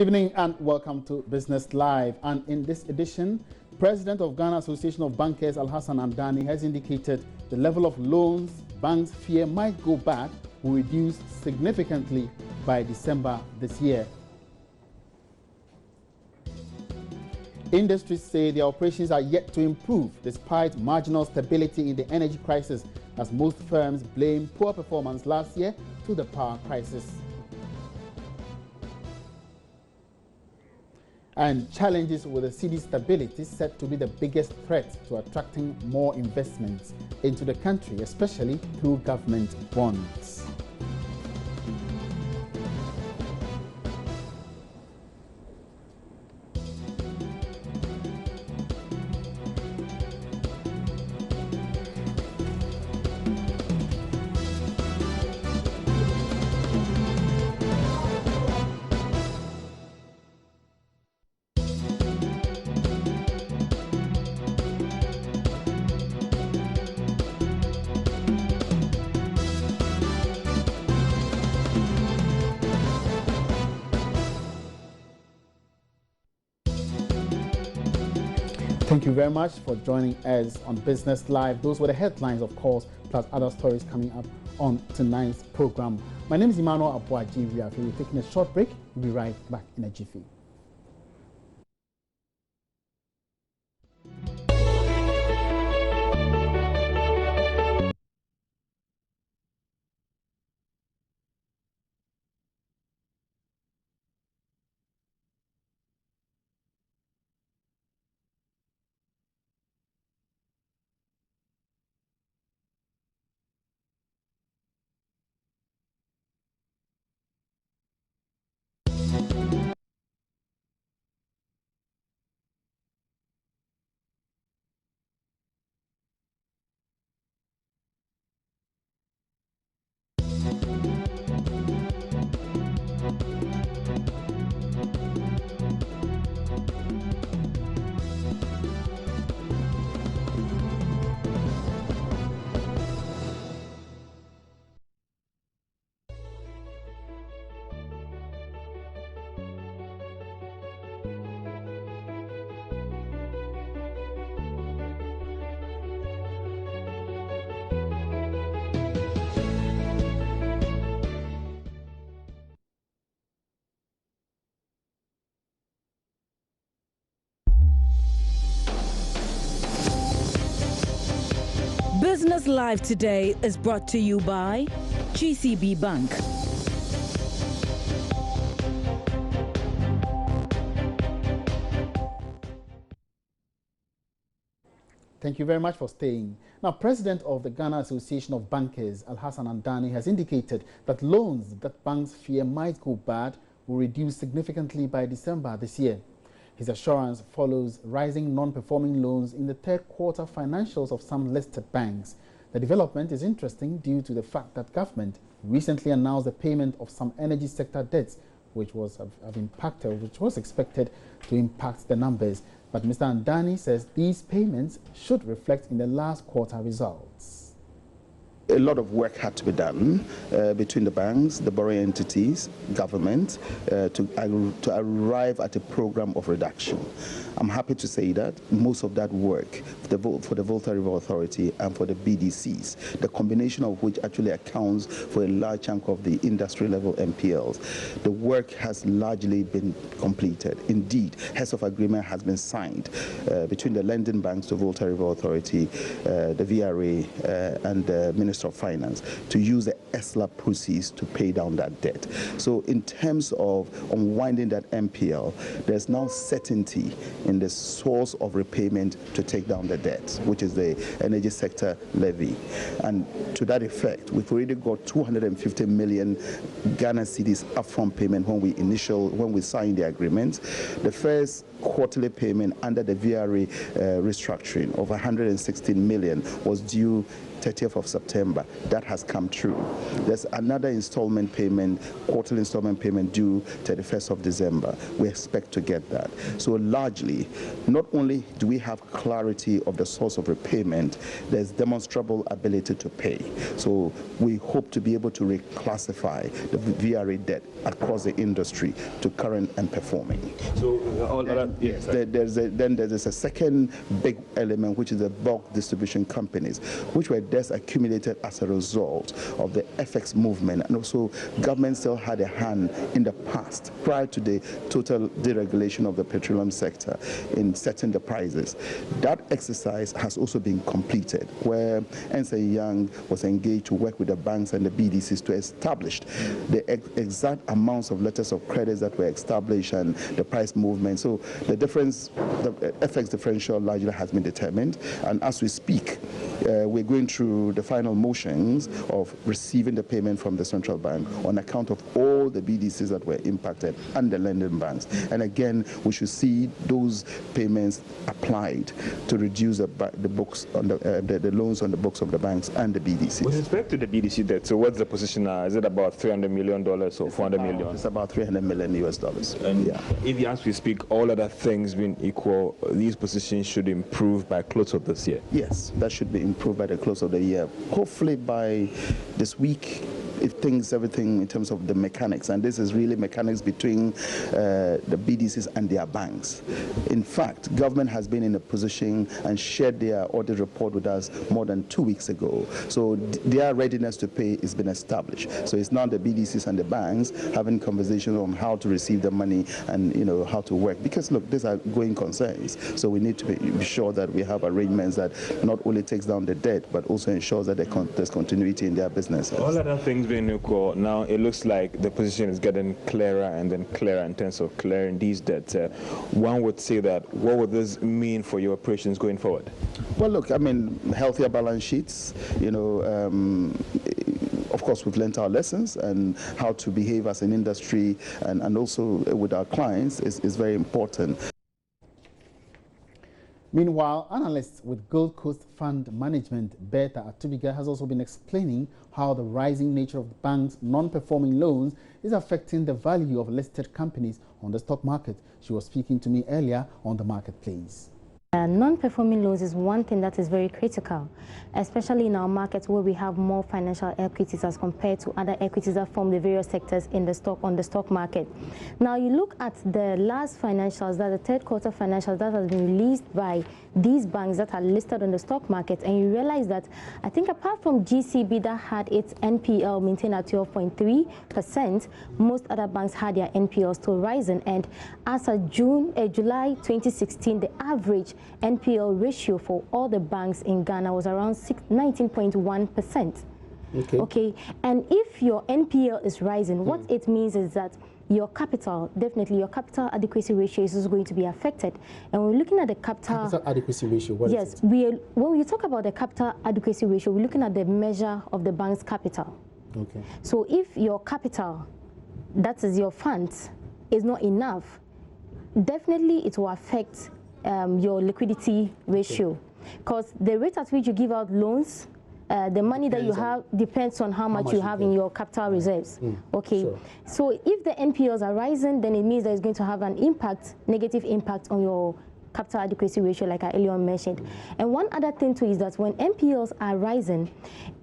Good evening and welcome to Business Live. And in this edition, President of Ghana Association of Bankers Alhassan Andani has indicated the level of loans banks fear might go bad will reduce significantly by December this year. Industries say their operations are yet to improve despite marginal stability in the energy crisis, as most firms blame poor performance last year to the power crisis. And challenges with the cedi's stability set to be the biggest threat to attracting more investments into the country, especially through government bonds. Thank you very much for joining us on Business Live. Those were the headlines, of course, plus other stories coming up on tonight's program. My name is Emmanuel Abuaji. We are taking a short break. We'll be right back in a jiffy. Business Live today is brought to you by GCB Bank. Thank you very much for staying. Now, President of the Ghana Association of Bankers, Alhassan Andani, has indicated that loans that banks fear might go bad will reduce significantly by December this year. His assurance follows rising non-performing loans in the third quarter financials of some listed banks. The development is interesting due to the fact that government recently announced the payment of some energy sector debts, which was expected to impact the numbers. But Mr. Andani says these payments should reflect in the last quarter results. A lot of work had to be done between the banks, the borrowing entities, government, to arrive at a program of reduction. I'm happy to say that most of that work for the Volta River Authority and for the BDCs, the combination of which actually accounts for a large chunk of the industry level NPLs, the work has largely been completed. Indeed, heads of agreement has been signed between the lending banks, the Volta River Authority, the VRA, and the Minister of Finance to use the ESLA proceeds to pay down that debt. So in terms of unwinding that NPL, there's now certainty in the source of repayment to take down the debt, which is the energy sector levy. And to that effect, we've already got 250 million Ghana cedis upfront payment when we signed the agreement. The first quarterly payment under the VRA restructuring of 116 million was due 30th of September. That has come true. There's another installment payment, quarterly installment payment due 31st of December. We expect to get that. So largely, not only do we have clarity of the source of repayment, there's demonstrable ability to pay. So we hope to be able to reclassify the VRA debt across the industry to current and performing. So all that, yes. Then there's a second big element, which is the bulk distribution companies, which were debts accumulated as a result of the FX movement, and also government still had a hand in the past, prior to the total deregulation of the petroleum sector, in setting the prices. That exercise has also been completed, where Ernst & Young was engaged to work with the banks and the BDCs to establish the exact amounts of letters of credit that were established and the price movement. So the difference, the FX differential largely has been determined, and as we speak, we're going through the final motions of receiving the payment from the central bank on account of all the BDCs that were impacted and the lending banks. And again, we should see those payments applied to reduce the books on the loans on the books of the banks and the BDCs. With respect to the BDC debt, so what's the position now? Is it about $300 million or 400 million? It's about $300 million US. And yeah. if, as we speak, all other things being equal, these positions should improve by close of this year? Yes, that should be improved by the close of the year. Hopefully by this week, if everything in terms of the mechanics, and this is really mechanics between the BDCs and their banks. In fact, government has been in a position and shared their audit report with us more than 2 weeks ago. So their readiness to pay has been established. So it's now the BDCs and the banks having conversations on how to receive the money and how to work. Because look, these are going concerns. So we need to be sure that we have arrangements that not only takes down the debt, but also ensures that there's continuity in their business. All other things being equal, now it looks like the position is getting clearer and then clearer in terms of clearing these debts. One would say that, what would this mean for your operations going forward? Well, look, I mean, healthier balance sheets, of course, we've learned our lessons, and how to behave as an industry and also with our clients is very important. Meanwhile, analysts with Gold Coast Fund Management, Bertha Atubiga, has also been explaining how the rising nature of the bank's non-performing loans is affecting the value of listed companies on the stock market. She was speaking to me earlier on the marketplace. Non-performing loans is one thing that is very critical, especially in our markets where we have more financial equities as compared to other equities that form the various sectors in the stock market. Now you look at the last financials, that the third quarter financials that has been released by these banks that are listed on the stock market, and you realize that I think apart from GCB that had its NPL maintained at 12.3%, most other banks had their NPL still rising, and as of July 2016, the average NPL ratio for all the banks in Ghana was around 19.1%. Okay, and if your NPL is rising, what it means is that your capital, definitely your capital adequacy ratio is going to be affected. And we're looking at the capital adequacy ratio. What yes, is it? When we talk about the capital adequacy ratio, we're looking at the measure of the bank's capital. Okay. So if your capital, that is your funds, is not enough, definitely it will affect your liquidity ratio, because the rate at which you give out loans, the money that you have depends on how much you have in your capital reserves. Okay, sure. So if the NPLs are rising, then it means that it's going to have an impact, negative impact on your capital adequacy ratio, like I earlier mentioned. And one other thing too is that when NPLs are rising,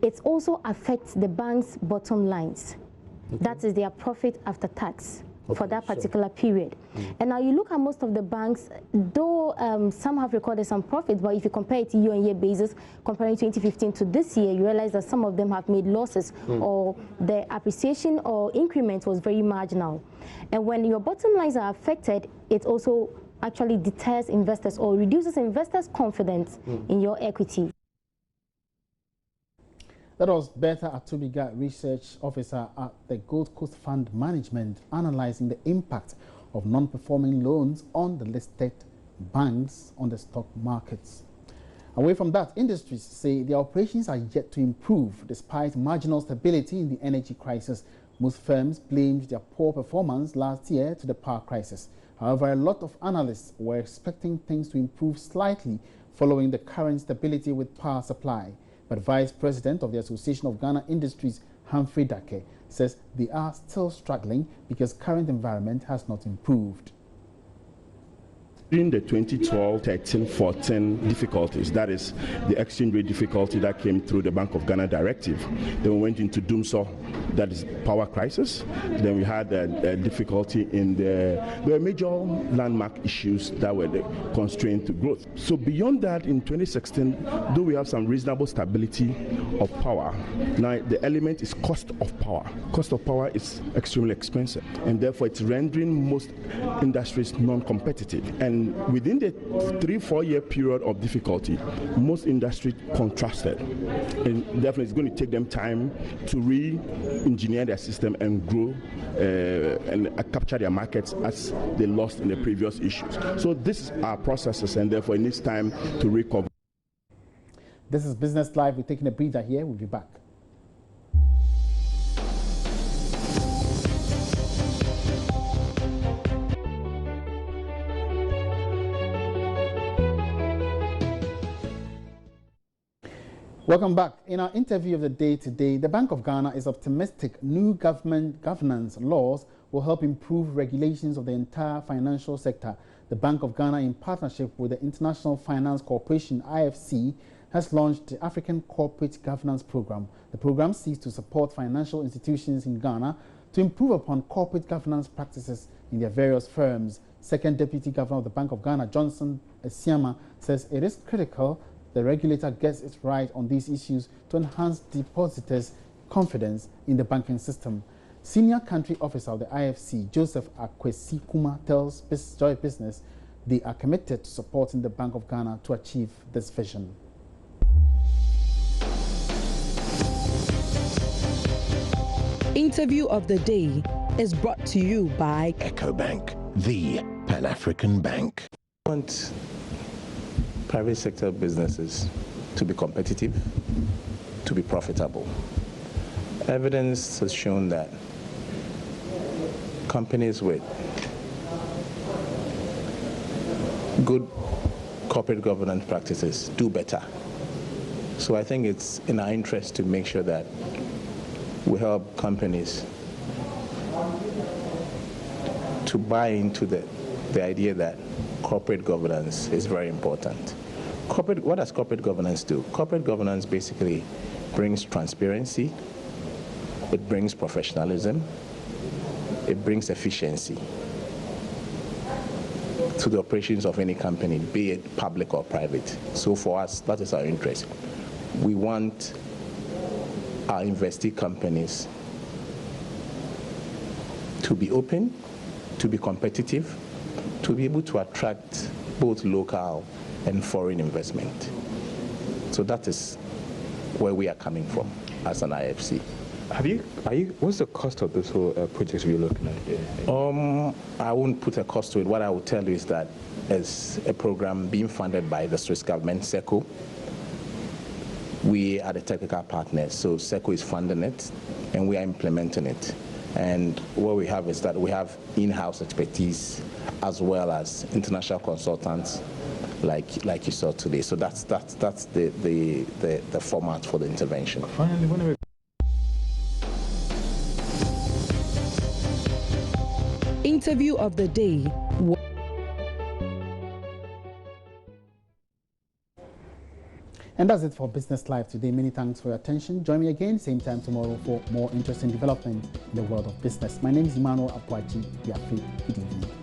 it also affects the bank's bottom lines. That is their profit after tax. For that particular period. And now you look at most of the banks, though some have recorded some profits, but if you compare it to year-on-year basis, comparing 2015 to this year, you realize that some of them have made losses or the appreciation or increment was very marginal. And when your bottom lines are affected, it also actually deters investors or reduces investors' confidence in your equity. That was Bertha Atubiga, Research Officer at the Gold Coast Fund Management, analyzing the impact of non-performing loans on the listed banks on the stock markets. Away from that, industries say their operations are yet to improve despite marginal stability in the energy crisis. Most firms blamed their poor performance last year to the power crisis. However, a lot of analysts were expecting things to improve slightly following the current stability with power supply. But Vice President of the Association of Ghana Industries, Humphrey Dake, says they are still struggling because current environment has not improved. During the 2012, 13, 14 difficulties, that is the exchange rate difficulty that came through the Bank of Ghana directive, then we went into doomsaw, that is power crisis. Then we had a difficulty in there were major landmark issues that were the constraint to growth. So beyond that, in 2016, though we have some reasonable stability of power, now the element is cost of power. Cost of power is extremely expensive, and therefore it's rendering most industries non-competitive. And within the 3-4 year period of difficulty, most industries contrasted, and definitely it's going to take them time to re-engineer their system and grow and capture their markets as they lost in the previous issues. So this is our processes, and therefore it needs time to recover. This is Business Live. We're taking a breather here. We'll be back. Welcome back. In our interview of the day today, the Bank of Ghana is optimistic new government governance laws will help improve regulations of the entire financial sector. The Bank of Ghana, in partnership with the International Finance Corporation, IFC, has launched the African Corporate Governance Program. The program seeks to support financial institutions in Ghana to improve upon corporate governance practices in their various firms. Second Deputy Governor of the Bank of Ghana, Johnson Esiama, says it is critical the regulator gets it right on these issues to enhance depositors' confidence in the banking system. Senior Country Officer of the IFC, Joseph Akwesi Kuma, tells Joy Business they are committed to supporting the Bank of Ghana to achieve this vision. Interview of the day is brought to you by EcoBank, the Pan-African Bank. I want private sector businesses to be competitive, to be profitable. Evidence has shown that companies with good corporate governance practices do better. So I think it's in our interest to make sure that we help companies to buy into the idea that corporate governance is very important. What does corporate governance do? Corporate governance basically brings transparency, it brings professionalism, it brings efficiency to the operations of any company, be it public or private. So for us, that is our interest. We want our investee companies to be open, to be competitive, to be able to attract both local and foreign investment. So that is where we are coming from as an IFC. What's the cost of this whole project you're looking at? I won't put a cost to it. What I will tell you is that as a program being funded by the Swiss government, SECO, we are the technical partners. So SECO is funding it and we are implementing it. And what we have is that we have in-house expertise as well as international consultants like you saw today. So that's the format for the intervention. Finally, Interview of the day. And that's it for Business Live today. Many thanks for your attention. Join me again, same time tomorrow for more interesting development in the world of business. My name is Emmanuel Apwaji. Good evening.